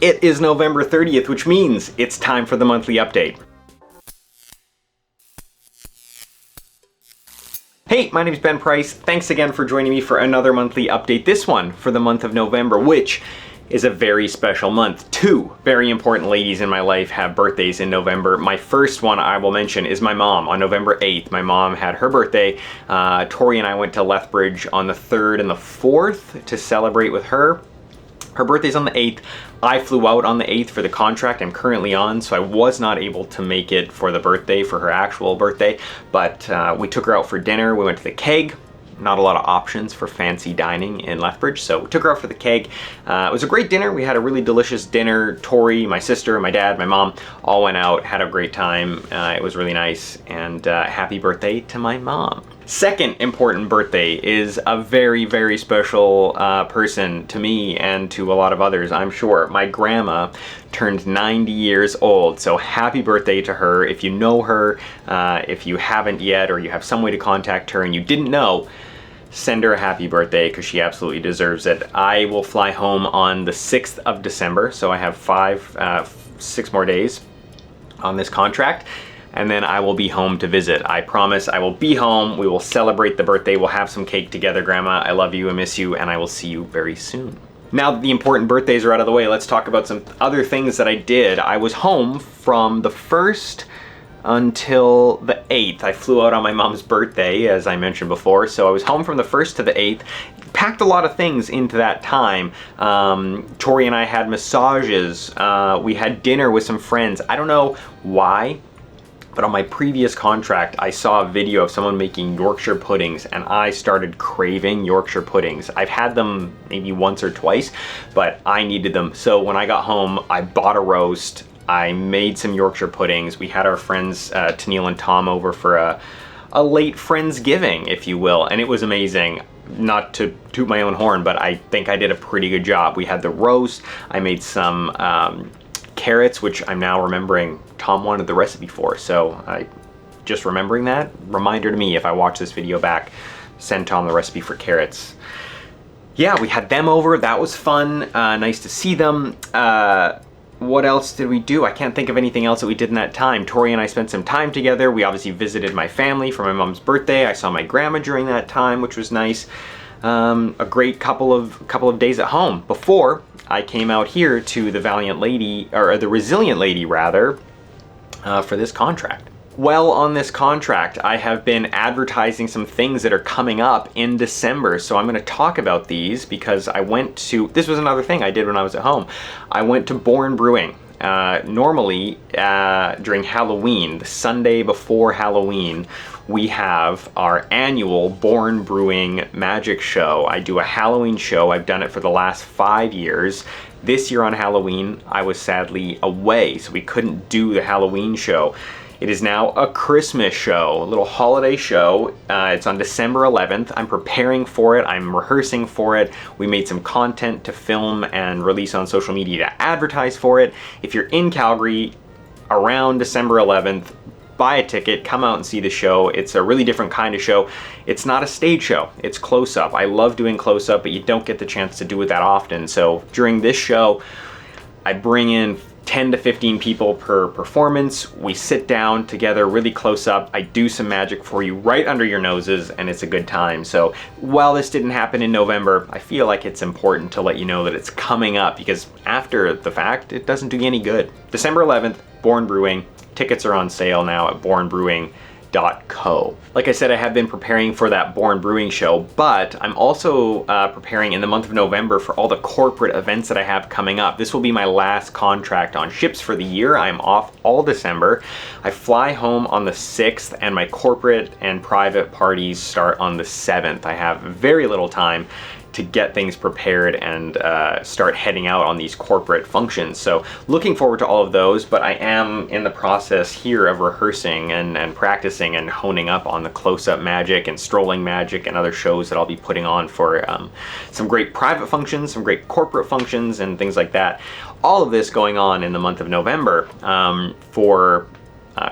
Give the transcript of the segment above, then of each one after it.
It is November 30th, which means it's time for the monthly update. Hey, my name is Ben Price. Thanks again for joining me for another monthly update. This one for the month of November, which is a very special month. Two very important ladies in my life have birthdays in November. My first one I will mention is my mom on November 8th. My mom had her birthday. Tori and I went to Lethbridge on the 3rd and the 4th to celebrate with her. Her birthday's on the 8th. I flew out on the 8th for the contract I'm currently on, so I was not able to make it for the birthday, for her actual birthday, but we took her out for dinner. We went to the Keg. Not a lot of options for fancy dining in Lethbridge, so we took her out for the Keg. It was a great dinner. We had a really delicious dinner. Tori, my sister, my dad, my mom all went out, had a great time. It was really nice, and happy birthday to my mom. Second important birthday is a very, very special person to me and to a lot of others, I'm sure. My grandma turned 90 years old, so happy birthday to her. If you know her, if you haven't yet, or you have some way to contact her and you didn't know, send her a happy birthday because she absolutely deserves it. I will fly home on the 6th of December, so I have 6 more days on this contract. And then I will be home to visit. I promise I will be home. We will celebrate the birthday. We'll have some cake together, Grandma. I love you, I miss you, and I will see you very soon. Now that the important birthdays are out of the way, let's talk about some other things that I did. I was home from the 1st until the 8th. I flew out on my mom's birthday, as I mentioned before, so I was home from the 1st to the 8th. Packed a lot of things into that time. Tori and I had massages. We had dinner with some friends. I don't know why, but on my previous contract, I saw a video of someone making Yorkshire puddings, and I started craving Yorkshire puddings. I've had them maybe once or twice, but I needed them. So when I got home, I bought a roast. I made some Yorkshire puddings. We had our friends Teneal and Tom over for a late Friendsgiving, if you will, and it was amazing. Not to toot my own horn, but I think I did a pretty good job. We had the roast. I made some carrots, which I'm now remembering Tom wanted the recipe for, so I just remembering that, reminder to me if I watch this video back, send Tom the recipe for carrots. Yeah, we had them over. That was fun. Nice to see them. What else did we do? I can't think of anything else that we did in that time. Tori and I spent some time together. We obviously visited my family for my mom's birthday. I saw my grandma during that time, which was nice. A great couple of days at home before I came out here to the Valiant Lady, or the Resilient Lady rather, for this contract. Well, on this contract, I have been advertising some things that are coming up in December, so I'm going to talk about these because this was another thing I did when I was at home. I went to Born Brewing. Normally, during Halloween, the Sunday before Halloween, we have our annual Born Brewing Magic Show. I do a Halloween show. I've done it for the last 5 years. This year on Halloween, I was sadly away, so we couldn't do the Halloween show. It is now a Christmas show, a little holiday show. It's on December 11th. I'm preparing for it. I'm rehearsing for it. We made some content to film and release on social media to advertise for it. If you're in Calgary around December 11th, buy a ticket, come out and see the show. It's a really different kind of show. It's not a stage show, it's close-up. I love doing close-up, but you don't get the chance to do it that often. So during this show, I bring in 10 to 15 people per performance. We sit down together really close up. I do some magic for you right under your noses, and it's a good time. So while this didn't happen in November, I feel like it's important to let you know that it's coming up, because after the fact, it doesn't do you any good. December 11th, Born Brewing. Tickets are on sale now at bornbrewing.co. Like I said, I have been preparing for that Born Brewing show, but I'm also preparing in the month of November for all the corporate events that I have coming up. This will be my last contract on ships for the year. I'm off all December. I fly home on the 6th, and my corporate and private parties start on the 7th. I have very little time to get things prepared and start heading out on these corporate functions. So looking forward to all of those, but I am in the process here of rehearsing and practicing and honing up on the close-up magic and strolling magic and other shows that I'll be putting on for some great private functions, some great corporate functions, and things like that. All of this going on in the month of November for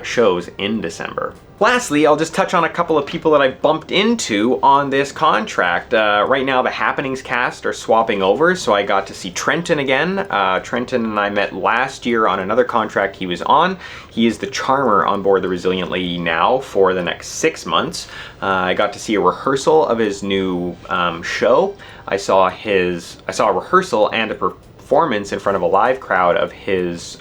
shows in December. Lastly, I'll just touch on a couple of people that I bumped into on this contract. Right now, the Happenings cast are swapping over, so I got to see Trenton again. Trenton and I met last year on another contract he was on. He is the charmer on board the Resilient Lady now for the next 6 months. I got to see a rehearsal of his new show. I saw a rehearsal and a performance in front of a live crowd of his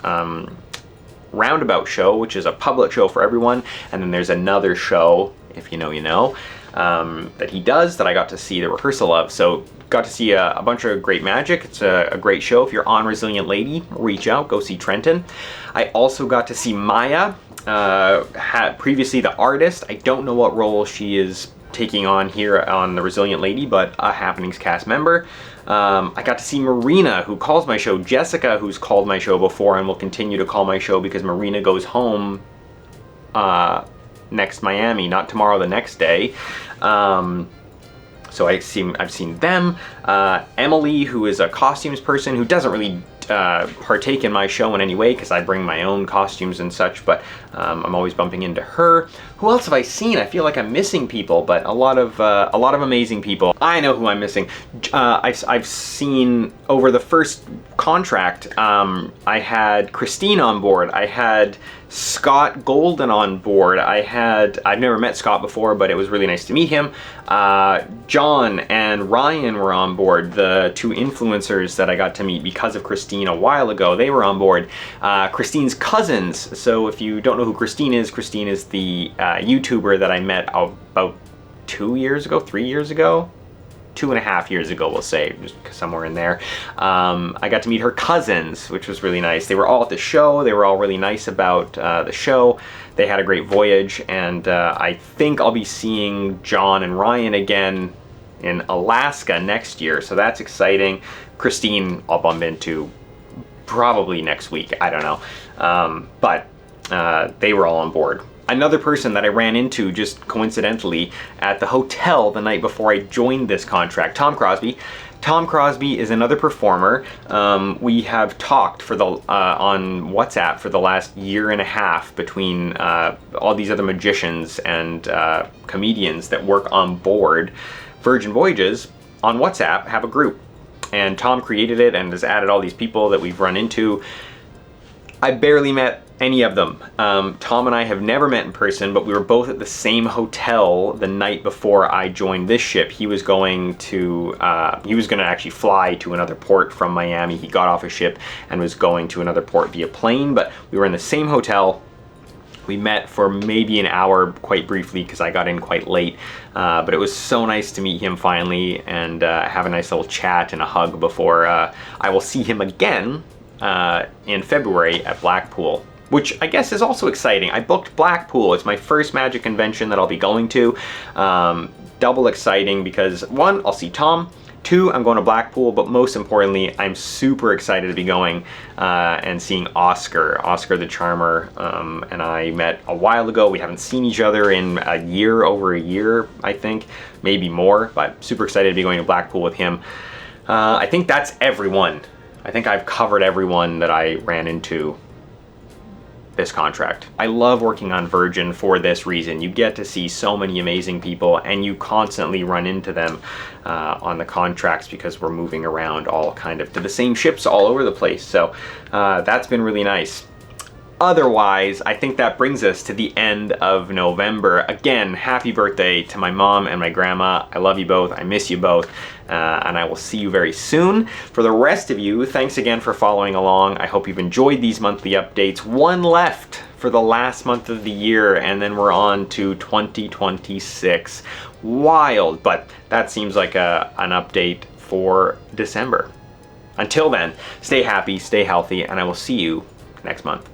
Roundabout show, which is a public show for everyone, and then there's another show, if you know you know, that he does that I got to see the rehearsal of. So got to see a bunch of great magic. It's a great show. If you're on Resilient Lady, reach out, go see Trenton. I also got to see Maya, previously the artist. I don't know what role she is taking on here on the Resilient Lady, but a Happenings cast member. I got to see Marina, who calls my show, Jessica, who's called my show before and will continue to call my show because Marina goes home next Miami, not tomorrow, the next day. So I've seen them. Emily, who is a costumes person who doesn't really partake in my show in any way because I bring my own costumes and such, but I'm always bumping into her. Who else have I seen? I feel like I'm missing people, but a lot of amazing people. I know who I'm missing. I've seen over the first contract, I had Christine on board. I had Scott Golden on board. I've never met Scott before, but it was really nice to meet him. John and Ryan were on board, the two influencers that I got to meet because of Christine a while ago. They were on board. Christine's cousins. So if you don't know who Christine is the YouTuber that I met about 2 years ago, 3 years ago. 2.5 years ago, we'll say, just somewhere in there. I got to meet her cousins, which was really nice. They were all at the show. They were all really nice about the show. They had a great voyage, and I think I'll be seeing John and Ryan again in Alaska next year, so that's exciting. Christine I'll bump into probably next week, I don't know. But they were all on board. Another person that I ran into just coincidentally at the hotel the night before I joined this contract, Tom Crosby. Tom Crosby is another performer. We have talked on WhatsApp for the last year and a half between all these other magicians and comedians that work on board Virgin Voyages on WhatsApp, have a group. And Tom created it and has added all these people that we've run into. I barely met any of them. Tom and I have never met in person, but we were both at the same hotel the night before I joined this ship. He was going to actually fly to another port from Miami. He got off a ship and was going to another port via plane, but we were in the same hotel. We met for maybe an hour quite briefly because I got in quite late, but it was so nice to meet him finally and have a nice little chat and a hug before I will see him again in February at Blackpool, which I guess is also exciting. I booked Blackpool. It's my first magic convention that I'll be going to. Double exciting because 1, I'll see Tom. 2, I'm going to Blackpool, but most importantly, I'm super excited to be going and seeing Oscar. Oscar the Charmer and I met a while ago. We haven't seen each other in over a year, I think, maybe more, but super excited to be going to Blackpool with him. I think that's everyone. I think I've covered everyone that I ran into this contract. I love working on Virgin for this reason. You get to see so many amazing people and you constantly run into them on the contracts because we're moving around all kind of to the same ships all over the place. So that's been really nice. Otherwise, I think that brings us to the end of November. Again, happy birthday to my mom and my grandma. I love you both. I miss you both. And I will see you very soon. For the rest of you, thanks again for following along. I hope you've enjoyed these monthly updates. One left for the last month of the year, and then we're on to 2026. Wild, but that seems like an update for December. Until then, stay happy, stay healthy, and I will see you next month.